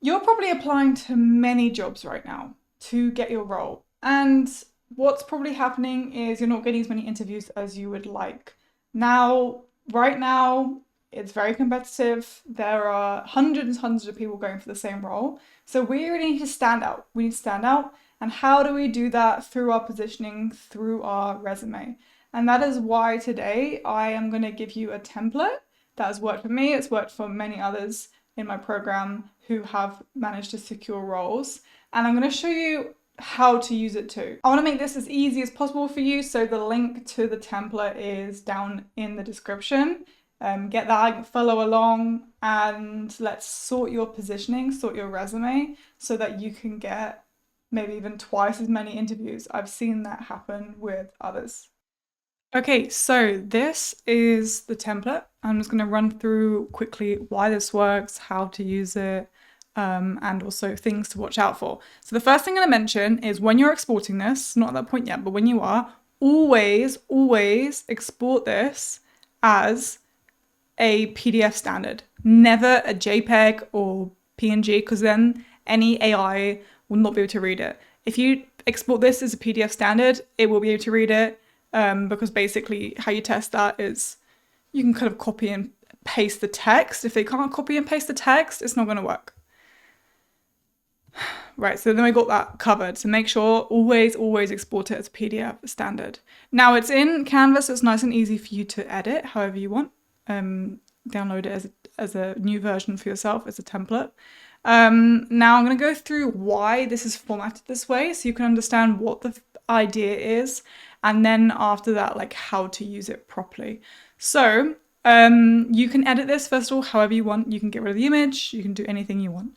You're probably applying to many jobs right now to get your role. And what's probably happening is you're not getting as many interviews as you would like. Now, right now, it's very competitive. There are hundreds and hundreds of people going for the same role. So we really need to stand out. We need to stand out. And how do we do that? Through our positioning, through our resume. And that is why today I am going to give you a template that has worked for me. It's worked for many others in my program who have managed to secure roles. And I'm going to show you how to use it too. I want to make this as easy as possible for you, so the link to the template is down in the description. Get that, follow along, and let's sort your positioning, sort your resume, so that you can get maybe even twice as many interviews. I've seen that happen with others. Okay, so this is the template. I'm just going to run through quickly why this works, how to use it, and also things to watch out for. So the first thing I'm going to mention is when you're exporting this, not at that point yet, but when you are, always export this as a PDF standard, never a JPEG or PNG, because then any AI will not be able to read it. If you export this as a PDF standard, it will be able to read it. Because basically how you test that is you can kind of copy and paste the text. If they can't copy and paste the text, it's not going to work. Right, so then we got that covered. So make sure always export it as PDF standard. Now it's in Canvas, so it's nice and easy for you to edit however you want. Download it as a new version for yourself as a template. Now I'm going to go through why this is formatted this way so you can understand what the idea is, and then after that, like how to use it properly. So you can edit this first of all however you want. You can get rid of the image, you can do anything you want,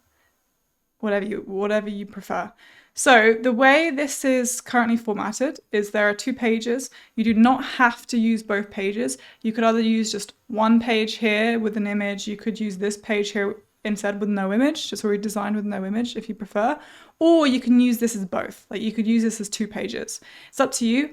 whatever you prefer. So the way this is currently formatted is there are 2 pages. You do not have to use both pages. You could either use just one page here with an image. You could use this page here instead with no image, just already designed with no image if you prefer. Or you can use this as both. Like you could use this as 2 pages. It's up to you.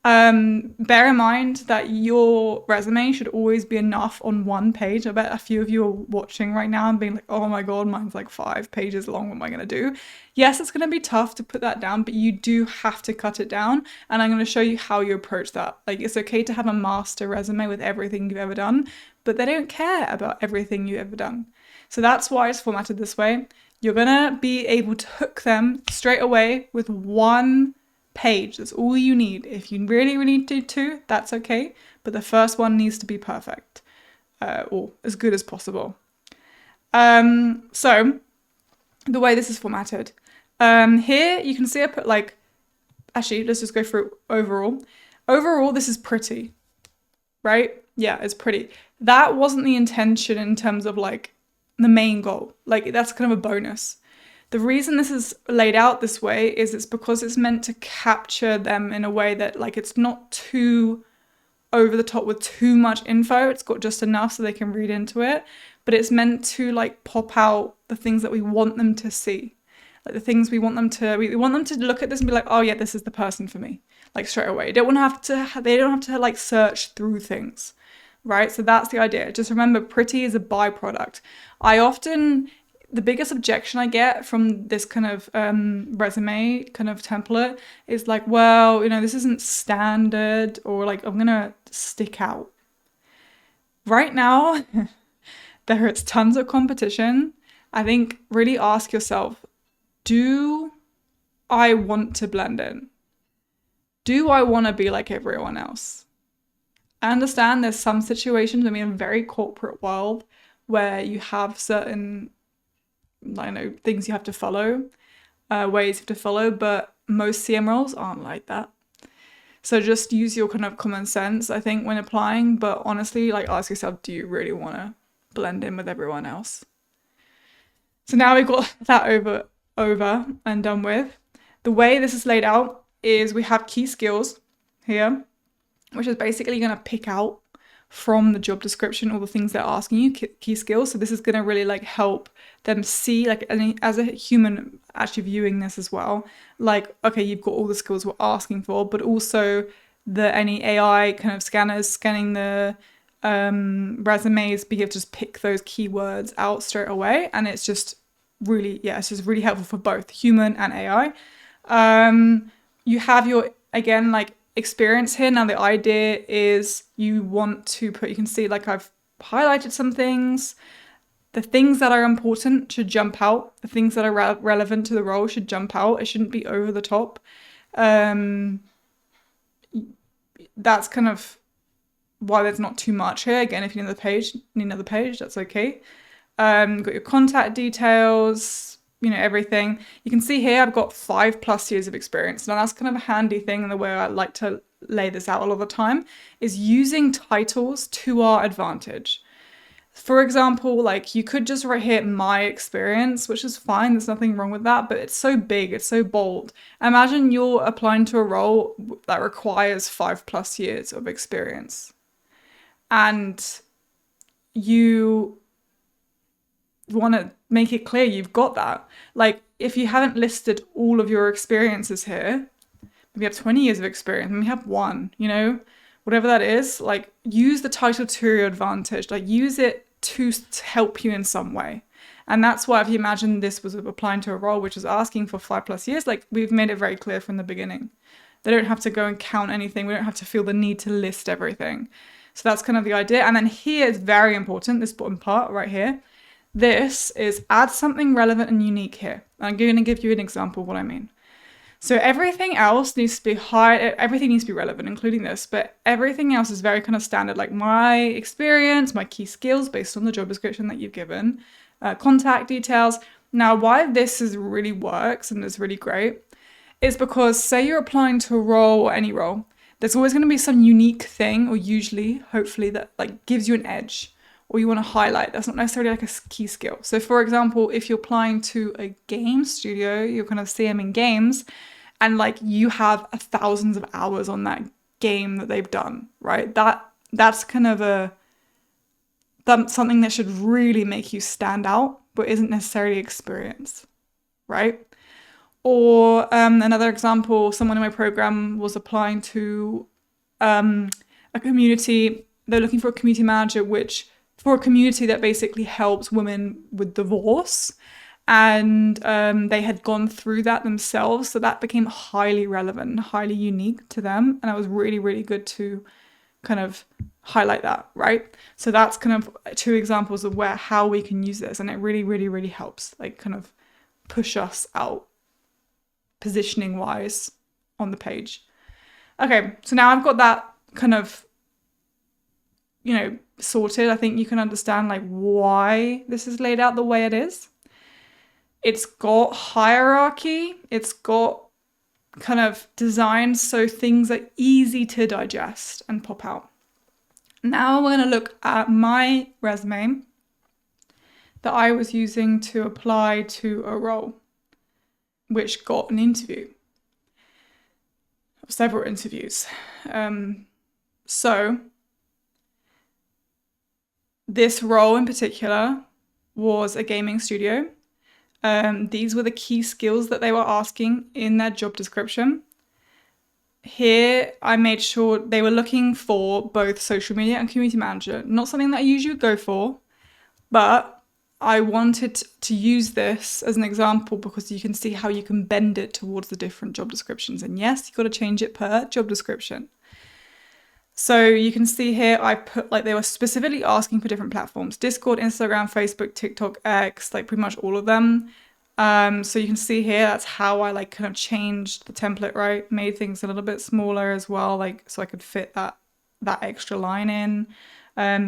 Bear in mind that your resume should always be enough on one page. I bet a few of you are watching right now and being like, oh my God, mine's like 5 pages long. What am I going to do? Yes, it's going to be tough to put that down, but you do have to cut it down. And I'm going to show you how you approach that. Like it's okay to have a master resume with everything you've ever done, but they don't care about everything you've ever done. So that's why it's formatted this way. You're going to be able to hook them straight away with one page. That's all you need. If you really need to, that's okay. But the first one needs to be perfect, or as good as possible. So the way this is formatted, here you can see I put like, actually, let's just go through overall. Overall, this is pretty, right? Yeah, it's pretty. That wasn't the intention in terms of like the main goal. Like that's kind of a bonus. The reason this is laid out this way is it's because it's meant to capture them in a way that like it's not too over the top with too much info. It's got just enough so they can read into it, but it's meant to like pop out the things that we want them to see. Like the things we want them to look at this and be like, oh yeah, this is the person for me. Like straight away. They don't have to like search through things, right? So that's the idea. Just remember, pretty is a byproduct. The biggest objection I get from this kind of resume kind of template is like, well, this isn't standard, or like I'm gonna stick out. Right now, there is tons of competition. I think really ask yourself, do I want to blend in? Do I want to be like everyone else? I understand there's some situations, in a very corporate world, where you have certain things you have to follow, ways you have to follow, but most CM roles aren't like that. So just use your kind of common sense, I think, when applying, but honestly, like ask yourself, do you really want to blend in with everyone else? So now we've got that over and done with. The way this is laid out is we have key skills here, which is basically going to pick out from the job description all the things they're asking you, key skills. So this is going to really like help them see, like as a human actually viewing this as well, like, okay, you've got all the skills we're asking for, but also any AI kind of scanners scanning the resumes be able to just pick those keywords out straight away, and it's just really, yeah, it's just really helpful for both human and AI. You have your, again, like experience here. Now the idea is you want to put, you can see like I've highlighted some things. The things that are important should jump out. The things that are relevant to the role should jump out. It shouldn't be over the top. That's kind of why there's not too much here. Again, if you need another page, that's okay. Got your contact details, everything. You can see here I've got 5+ years of experience. Now that's kind of a handy thing, and the way I like to lay this out a lot of the time is using titles to our advantage. For example, like you could just write here my experience, which is fine, there's nothing wrong with that, but it's so big, it's so bold. Imagine you're applying to a role that requires 5+ years of experience, and you want to make it clear you've got that. Like if you haven't listed all of your experiences here, maybe you have 20 years of experience, maybe you have one, whatever that is, like use the title to your advantage, like use it to help you in some way. And that's why if you imagine this was applying to a role which is asking for 5+ years, like we've made it very clear from the beginning. They don't have to go and count anything. We don't have to feel the need to list everything. So that's kind of the idea. And then here is very important, this bottom part right here. This is add something relevant and unique here. I'm going to give you an example of what I mean. So everything else needs to be everything needs to be relevant, including this, but everything else is very kind of standard, like my experience, my key skills based on the job description that you've given, contact details. Now, why this really works and is really great is because say you're applying to a role or any role, there's always going to be some unique thing, or usually, hopefully, that like gives you an edge, or you want to highlight. That's not necessarily like a key skill. So for example, if you're applying to a game studio, you're kind of CM in games, and like you have thousands of hours on that game that they've done, right? That's kind of that's something that should really make you stand out, but isn't necessarily experience, right? Or another example, someone in my program was applying to a community. They're looking for a community manager, for a community that basically helps women with divorce. And they had gone through that themselves. So that became highly relevant and highly unique to them. And it was really, really good to kind of highlight that, right? So that's kind of 2 examples of how we can use this. And it really, really, really helps, like kind of push us out positioning wise on the page. Okay, so now I've got that kind of, sorted. I think you can understand like why this is laid out the way it is. It's got hierarchy. It's got kind of designed so things are easy to digest and pop out. Now we're going to look at my resume that I was using to apply to a role, which got an interview, several interviews. So this role in particular was a gaming studio. These were the key skills that they were asking in their job description. Here, I made sure they were looking for both social media and community manager. Not something that I usually would go for, but I wanted to use this as an example because you can see how you can bend it towards the different job descriptions. And yes, you've got to change it per job description. So you can see here, I put like they were specifically asking for different platforms: Discord, Instagram, Facebook, TikTok, X, like pretty much all of them. So you can see here, that's how I like kind of changed the template, right? Made things a little bit smaller as well, like so I could fit that extra line in.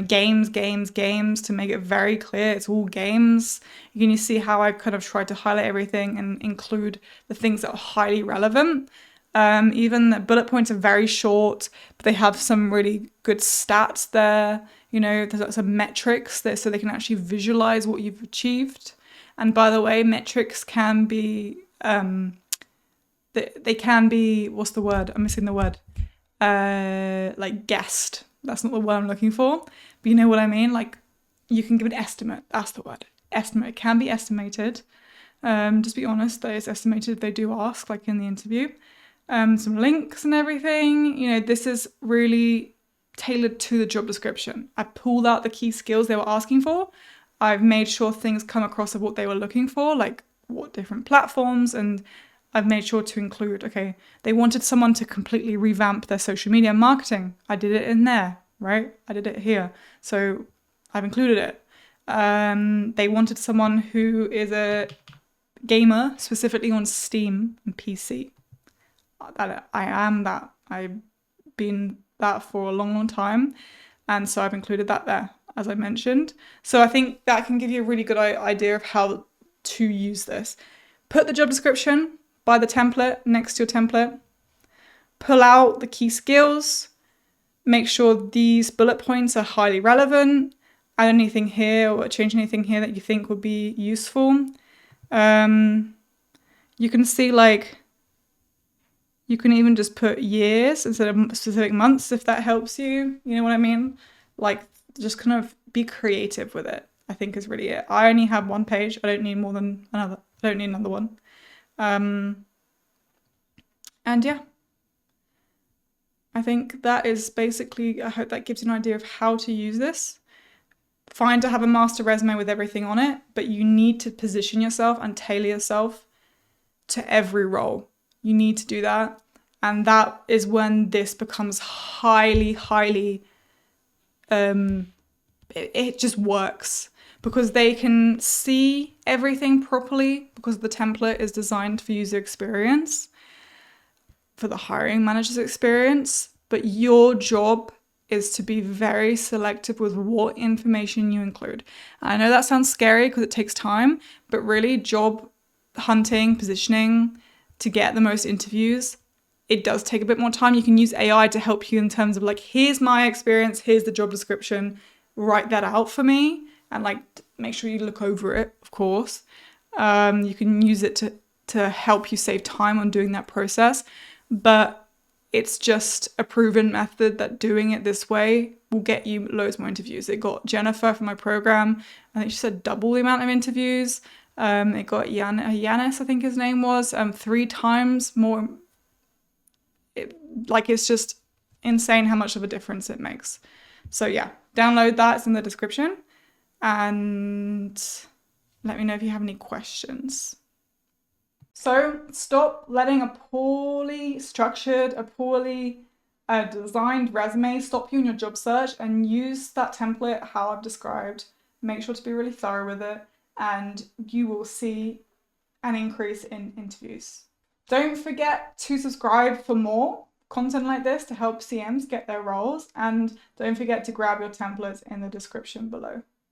Games to make it very clear it's all games. You can see how I've kind of tried to highlight everything and include the things that are highly relevant. Even the bullet points are very short, but they have some really good stats there. There's some metrics there so they can actually visualize what you've achieved. And by the way, metrics can be, they can be, what's the word? I'm missing the word. Like guessed. That's not the word I'm looking for, but you know what I mean? Like you can give an estimate. That's the word. Estimate. It can be estimated. Just be honest, that is estimated if they do ask, like in the interview. Some links and everything. This is really tailored to the job description. I pulled out the key skills they were asking for, I've made sure things come across of what they were looking for, like what different platforms, and I've made sure to include, okay, they wanted someone to completely revamp their social media marketing. I did it in there, right? I did it here. So I've included it. They wanted someone who is a gamer, specifically on Steam and PC. That I am that. I've been that for a long, long time. And so I've included that there, as I mentioned. So I think that can give you a really good idea of how to use this. Put the job description by the template next to your template. Pull out the key skills. Make sure these bullet points are highly relevant. Add anything here or change anything here that you think would be useful. You can see, like, you can even just put years instead of specific months if that helps you. You know what I mean? Like, just kind of be creative with it, I think is really it. I only have one page. I don't need more than another. I don't need another one. And yeah, I think that is basically, I hope that gives you an idea of how to use this. Fine to have a master resume with everything on it, but you need to position yourself and tailor yourself to every role. You need to do that. And that is when this becomes highly, it just works. Because they can see everything properly, because the template is designed for user experience, for the hiring manager's experience. But your job is to be very selective with what information you include. And I know that sounds scary because it takes time, but really job hunting, positioning to get the most interviews, it does take a bit more time. You can use AI to help you in terms of like, here's my experience, here's the job description, write that out for me, and like make sure you look over it, of course. You can use it to help you save time on doing that process, but it's just a proven method that doing it this way will get you loads more interviews. It got Jennifer from my program, I think she said double the amount of interviews. It got Yanis, I think his name was, 3 times more. It's just insane how much of a difference it makes. So yeah, download that. It's in the description. And let me know if you have any questions. So stop letting a poorly structured, a poorly designed resume stop you in your job search, and use that template how I've described. Make sure to be really thorough with it, and you will see an increase in interviews. Don't forget to subscribe for more content like this to help CMs get their roles, and don't forget to grab your templates in the description below.